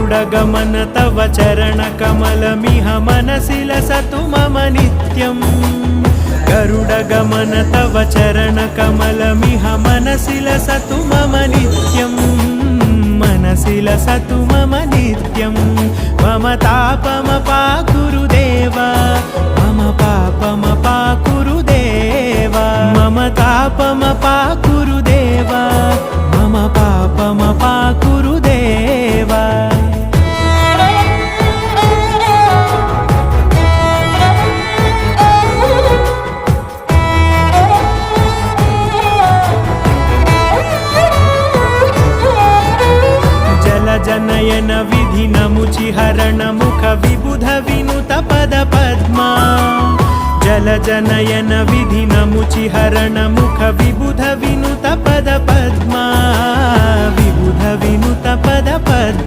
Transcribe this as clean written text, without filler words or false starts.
गरुडगमन तव चरणकमलमिह मनसि लसतु मम नित्यम् गरुडगमन तव चरणकमलमिह मनसि लसतु मम नित्यम् मनसि लसतु मम नित्यम् मम तापमपाकुरु देव मम पापमपाकुरु देव मम तापमपाकुरु देव मम पापमपाकुरु देव जनयन विधि नमुचिहरण मुख विबुध विनुत पद पद्मा जल जनयन विधि नमुचिहरण मुख विबुध विनुत पद पद्मा विबुध विनुत पद पद्मा।